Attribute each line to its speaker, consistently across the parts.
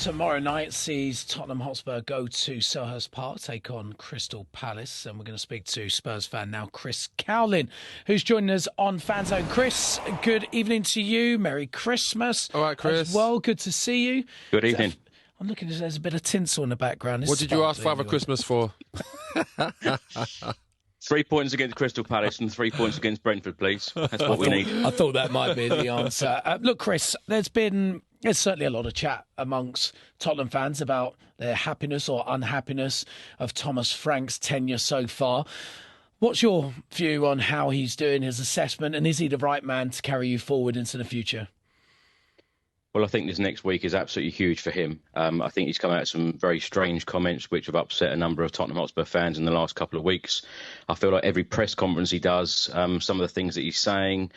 Speaker 1: tomorrow night sees Tottenham Hotspur go to Selhurst Park, take on Crystal Palace. And we're going to speak to Spurs fan now, Chris Cowlin, who's joining us on Fan Zone. Chris, good evening to you. Merry Christmas.
Speaker 2: All right, Chris.
Speaker 1: Well, good to see you.
Speaker 3: Good evening.
Speaker 1: I'm looking at there's a bit of tinsel in the background.
Speaker 2: What did you ask Father Christmas for?
Speaker 3: 3 points against Crystal Palace and 3 points against Brentford, please. That's what we need.
Speaker 1: I thought that might be the answer. Look, Chris, there's certainly a lot of chat amongst Tottenham fans about their happiness or unhappiness of Thomas Frank's tenure so far. What's your view on how he's doing, his assessment, and is he the right man to carry you forward into the future?
Speaker 3: Well, I think this next week is absolutely huge for him. I think he's come out with some very strange comments which have upset a number of Tottenham Hotspur fans in the last couple of weeks. I feel like every press conference he does, some of the things that he's saying,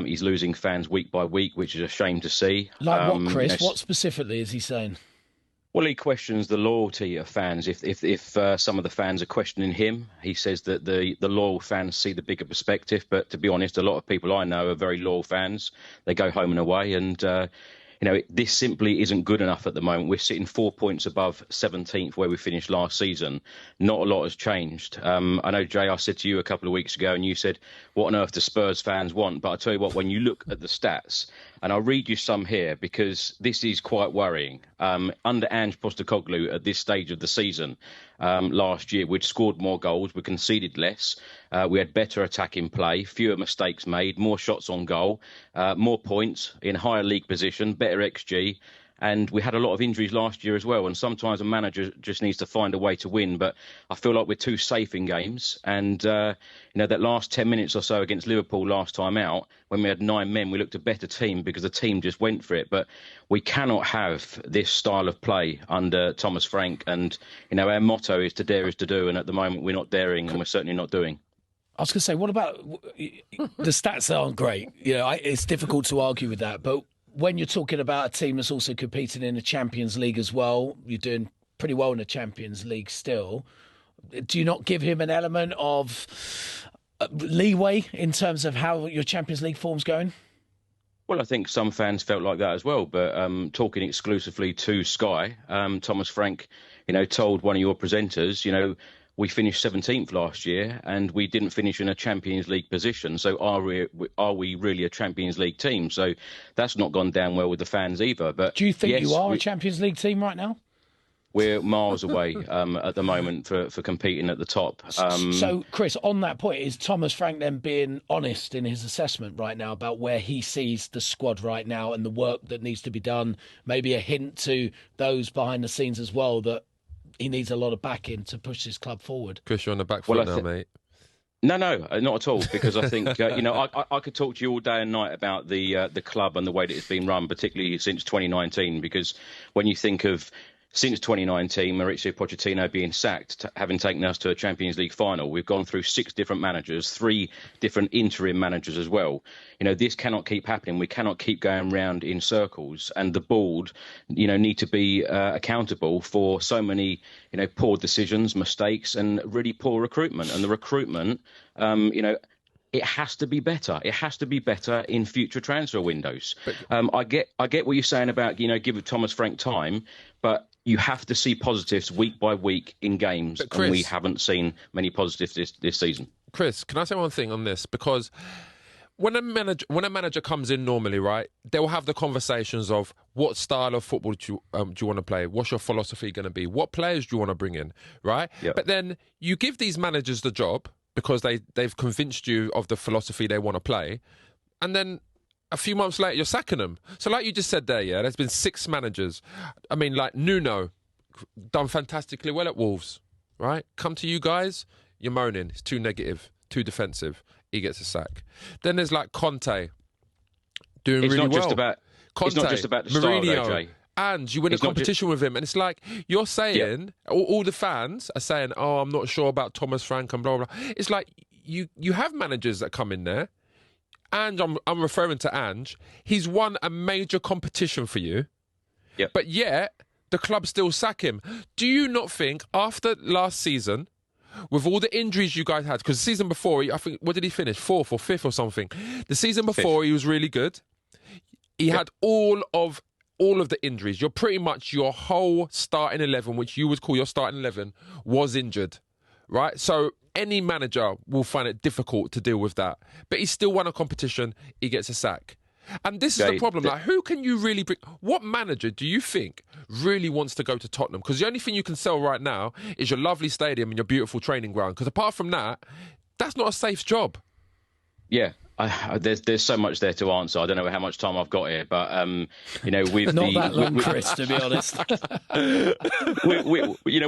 Speaker 3: he's losing fans week by week, which is a shame to see.
Speaker 1: Like what, Chris? What specifically is he saying?
Speaker 3: Well, he questions the loyalty of fans. If some of the fans are questioning him, he says that the loyal fans see the bigger perspective. But to be honest, a lot of people I know are very loyal fans. They go home and away, and this simply isn't good enough at the moment. We're sitting 4 points above 17th where we finished last season. Not a lot has changed. I know, Jay, I said to you a couple of weeks ago, and you said, what on earth do Spurs fans want? But I tell you what, when you look at the stats, and I'll read you some here because this is quite worrying. Under Ange Postecoglou at this stage of the season last year, we'd scored more goals, we conceded less, we had better attacking play, fewer mistakes made, more shots on goal, more points in higher league position, better XG. And we had a lot of injuries last year as well. And sometimes a manager just needs to find a way to win. But I feel like we're too safe in games. And, that last 10 minutes or so against Liverpool last time out, when we had 9 men, we looked a better team because the team just went for it. But we cannot have this style of play under Thomas Frank. And, our motto is to dare is to do. And at the moment, we're not daring and we're certainly not doing.
Speaker 1: I was going to say, what about the stats aren't great? It's difficult to argue with that. But when you're talking about a team that's also competing in the Champions League as well, you're doing pretty well in the Champions League still. Do you not give him an element of leeway in terms of how your Champions League form's going?
Speaker 3: Well, I think some fans felt like that as well. But talking exclusively to Sky, Thomas Frank, told one of your presenters, we finished 17th last year and we didn't finish in a Champions League position. So are we really a Champions League team? So that's not gone down well with the fans either. But
Speaker 1: do you think you are a Champions League team right now?
Speaker 3: We're miles away at the moment for competing at the top.
Speaker 1: So, Chris, on that point, is Thomas Frank then being honest in his assessment right now about where he sees the squad right now and the work that needs to be done? Maybe a hint to those behind the scenes as well that he needs a lot of backing to push his club forward.
Speaker 2: Chris, you're on the back foot now, mate.
Speaker 3: No, not at all. Because I think I could talk to you all day and night about the club and the way that it's been run, particularly since 2019. Because when you think of since 2019, Mauricio Pochettino being sacked, having taken us to a Champions League final, we've gone through 6 different managers, 3 different interim managers as well. This cannot keep happening. We cannot keep going round in circles. And the board, need to be accountable for so many, poor decisions, mistakes, and really poor recruitment. And the recruitment, it has to be better. It has to be better in future transfer windows. I get what you're saying about, give Thomas Frank time, but you have to see positives week by week in games, Chris, and we haven't seen many positives this season.
Speaker 2: Chris, can I say one thing on this? Because when a manager comes in normally, right, they will have the conversations of what style of football do you want to play? What's your philosophy going to be? What players do you want to bring in, right? Yep. But then you give these managers the job because they've convinced you of the philosophy they want to play, and then a few months later, you're sacking them. So like you just said there, there's been 6 managers. I mean, like Nuno, done fantastically well at Wolves, right? Come to you guys, you're moaning. It's too negative, too defensive. He gets a sack. Then there's like Conte, doing really well. It's
Speaker 3: not just about the style, though, Jay.
Speaker 2: And you win a competition with him. And it's like, you're saying, all the fans are saying, oh, I'm not sure about Thomas Frank and blah, blah, blah. It's like, you have managers that come in there, and I'm referring to Ange, he's won a major competition for you, but yet the club still sack him. Do you not think after last season, with all the injuries you guys had, because the season before, I think, what did he finish? 4th or 5th or something? The season before, he was really good. He had all of all of the injuries. You're pretty much your whole starting 11, which you would call your starting 11, was injured, right? So any manager will find it difficult to deal with that. But he still won a competition. He gets a sack. And this is the problem. Like, who can you really bring? What manager do you think really wants to go to Tottenham? Because the only thing you can sell right now is your lovely stadium and your beautiful training ground. Because apart from that, that's not a safe job.
Speaker 3: Yeah. There's so much there to answer. I don't know how much time I've got here, but with
Speaker 1: not that long, Chris, to be honest.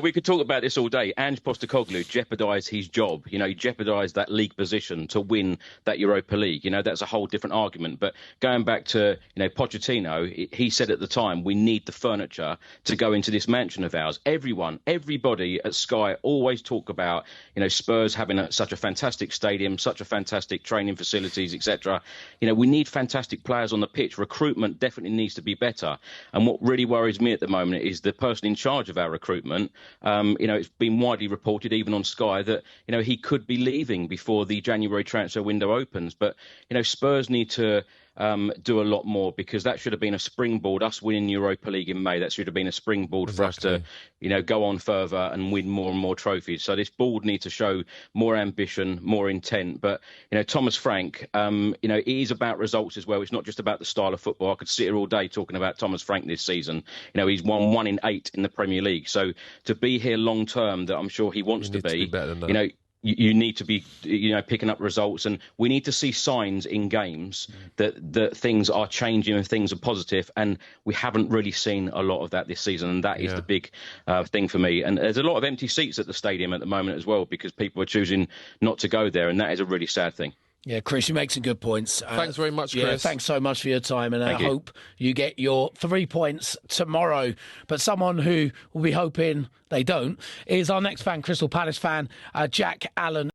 Speaker 3: we could talk about this all day. Ange Postecoglou jeopardised his job. He jeopardised that league position to win that Europa League. That's a whole different argument. But going back to Pochettino, he said at the time, we need the furniture to go into this mansion of ours. Everybody at Sky always talk about Spurs having such a fantastic stadium, such a fantastic training facility, etc. We need fantastic players on the pitch. Recruitment definitely needs to be better. And what really worries me at the moment is the person in charge of our recruitment. It's been widely reported, even on Sky, that he could be leaving before the January transfer window opens. But Spurs need to do a lot more, because that should have been a springboard. Us winning Europa League in May, that should have been a springboard for us to, go on further and win more and more trophies. So this board needs to show more ambition, more intent. But Thomas Frank, it is about results as well. It's not just about the style of football. I could sit here all day talking about Thomas Frank this season. He's won 1 in 8 in the Premier League. So to be here long term, that I'm sure he wants to be
Speaker 2: better than that.
Speaker 3: You need to be, picking up results, and we need to see signs in games that things are changing and things are positive. And we haven't really seen a lot of that this season, and that is the big thing for me. And there's a lot of empty seats at the stadium at the moment as well, because people are choosing not to go there, and that is a really sad thing.
Speaker 1: Yeah, Chris, you make some good points.
Speaker 2: Thanks very much, Chris.
Speaker 1: Yeah, thanks so much for your time, and I hope you get your 3 points tomorrow. But someone who will be hoping they don't is our next fan, Crystal Palace fan, Jack Allen.